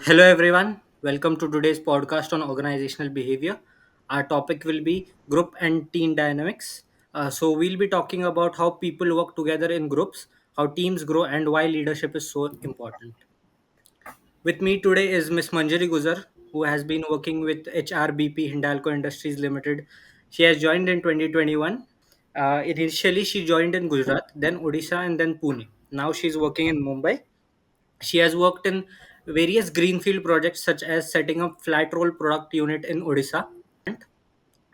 Hello, everyone. Welcome to today's podcast on organizational behavior. Our topic will be group and team dynamics. We'll be talking about how people work together in groups, how teams grow, and why leadership is so important. With me today is Miss Manjari Guzar, who has been working with HRBP Hindalco Industries Limited. She has joined in 2021. Initially, she joined in Gujarat, then Odisha, and then Pune. Now she's working in Mumbai. She has worked in various greenfield projects such as setting up flat roll product unit in Odisha.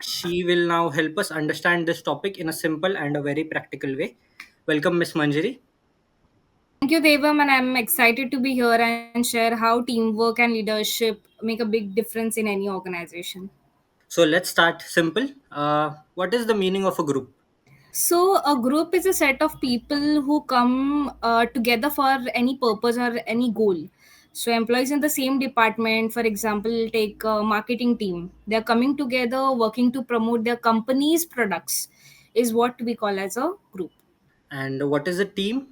She will now help us understand this topic in a simple and a very practical way. Welcome, Miss Manjari. Thank you, Devam, and I'm excited to be here and share how teamwork and leadership make a big difference in any organization. So let's start simple. What is the meaning of a group? So, a group is a set of people who come together for any purpose or any goal. So, employees in the same department, for example, take a marketing team, they're coming together working to promote their company's products, is what we call as a group. And what is a team?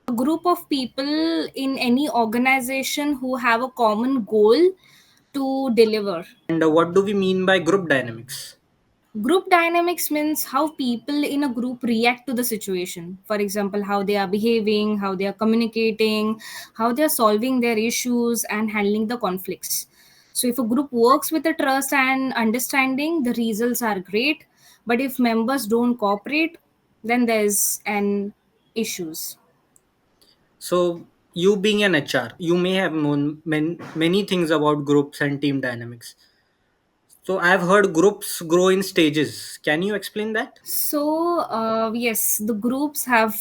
A group of people in any organization who have a common goal to deliver. And what do we mean by group dynamics? Group dynamics means how people in a group react to the situation. For example, how they are behaving, how they are communicating, how they are solving their issues and handling the conflicts. So if a group works with the trust and understanding, the results are great. But if members don't cooperate, then there's an issues. So, you being an HR, you may have known many things about groups and team dynamics. So, I've heard groups grow in stages. Can you explain that? So yes, the groups have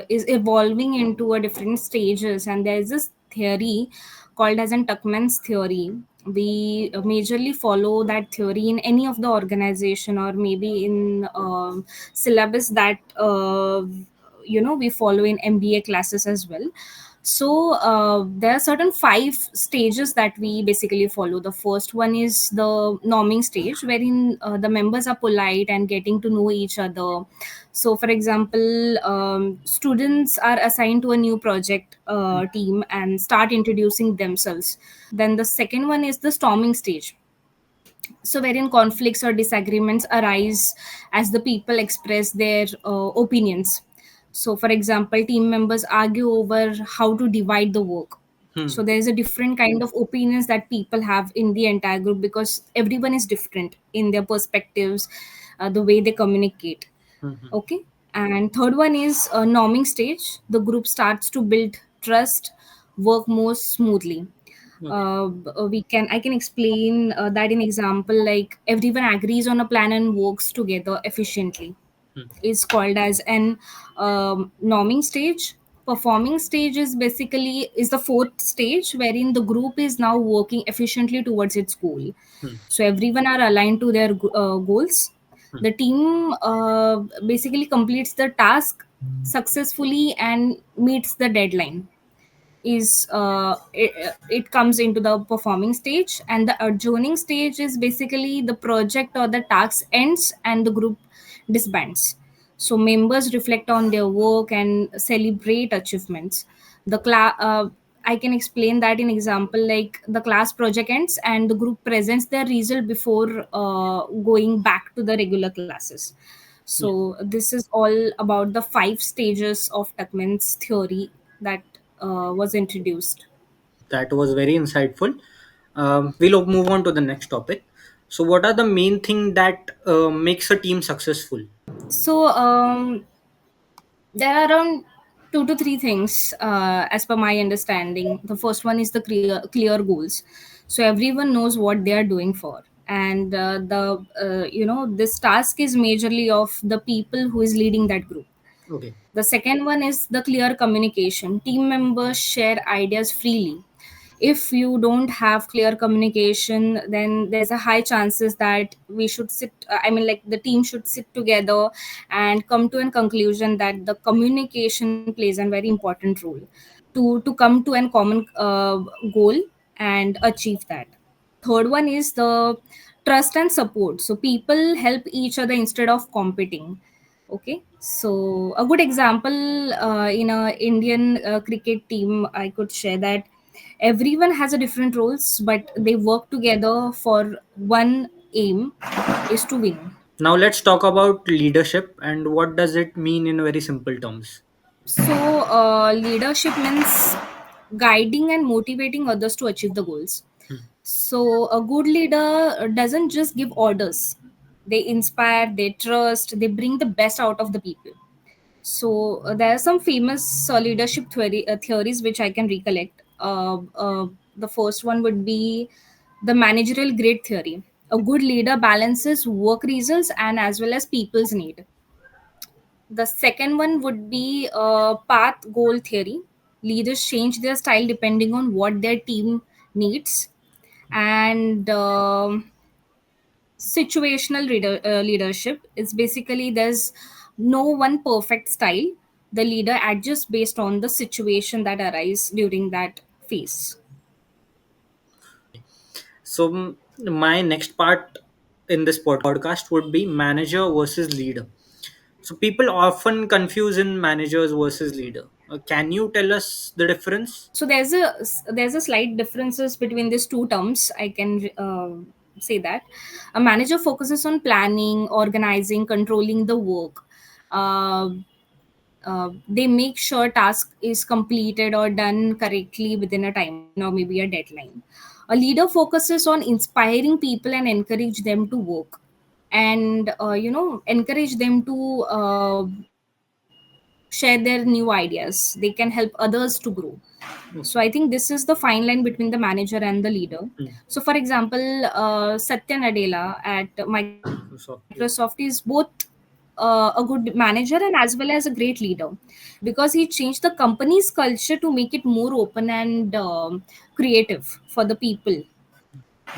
is evolving into a different stages, and there is this theory called as an Tuckman's theory. We majorly follow that theory in any of the organization or maybe in syllabus that we follow in MBA classes as well. So there are certain five stages that we basically follow. The first one is the norming stage, wherein the members are polite and getting to know each other. So for example, students are assigned to a new project team and start introducing themselves. Then the second one is the storming stage, so wherein conflicts or disagreements arise as the people express their opinions. So for example, team members argue over how to divide the work. So Hmm. there is a different kind of opinions that people have in the entire group because everyone is different in their perspectives, the way they communicate. Hmm. Hmm. Okay. And third one is a norming stage. The group starts to build trust, work more smoothly. Okay. We can I can explain that in example, like everyone agrees on a plan and works together efficiently, Hmm. is called as an norming stage. Performing stage is basically is the fourth stage, wherein the group is now working efficiently towards its goal. Hmm. So everyone are aligned to their goals. Hmm. The team basically completes the task successfully and meets the deadline. It comes into the performing stage, and the adjourning stage is basically the project or the task ends and the group disbands. So members reflect on their work and celebrate achievements. I can explain that in example, like the class project ends and the group presents their result before going back to the regular classes. Yeah. So this is all about the five stages of Tuckman's theory that was introduced. That was very insightful. We'll move on to the next topic. So, what are the main thing that makes a team successful? So there are around two to three things, as per my understanding. The first one is the clear goals. So everyone knows what they are doing for, and the this task is majorly of the people who is leading that group. Okay. The second one is the clear communication. Team members share ideas freely. If you don't have clear communication, then there's a high chances that we should sit I mean, like the team should sit together and come to a conclusion that the communication plays a very important role to come to a common goal and achieve that. Third one is the trust and support. So people help each other instead of competing. Okay, so a good example in a Indian cricket team, I could share that everyone has a different roles, but they work together for one aim is to win. Now let's talk about leadership and what does it mean in very simple terms. So, leadership means guiding and motivating others to achieve the goals. Hmm. So, a good leader doesn't just give orders, they inspire, they trust, they bring the best out of the people. So, there are some famous leadership theories which I can recollect. The first one would be the managerial grade theory. A good leader balances work results and as well as people's need. The second one would be path goal theory. Leaders change their style depending on what their team needs. And situational leadership is basically there's no one perfect style. The leader adjusts based on the situation that arises during that phase. So, my next part in this podcast would be manager versus leader. So, people often confuse in managers versus leader. Can you tell us the difference? So there's a slight differences between these two terms. I can say that a manager focuses on planning, organizing, controlling the work. uh, they make sure task is completed or done correctly within a timeline or maybe a deadline. A leader focuses on inspiring people and encourage them to work, and encourage them to share their new ideas. They can help others to grow. So I think this is the fine line between the manager and the leader. Hmm. So for example, Satya Nadella at So, Microsoft is both a good manager and as well as a great leader, because he changed the company's culture to make it more open and creative for the people.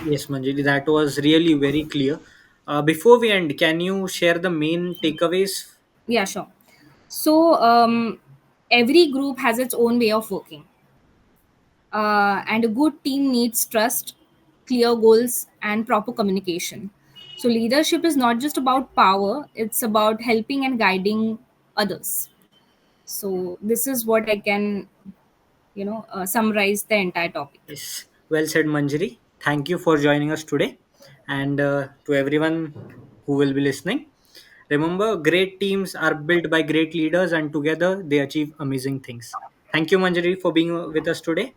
yes, Manjiri, that was really very clear. Before we end, can you share the main takeaways? Yeah, sure. So every group has its own way of working, and a good team needs trust, clear goals, and proper communication. So, leadership is not just about power, it's about helping and guiding others. So, this is what I can, summarize the entire topic. Yes, well said, Manjari. Thank you for joining us today. And to everyone who will be listening, remember great teams are built by great leaders, and together they achieve amazing things. Thank you, Manjari, for being with us today.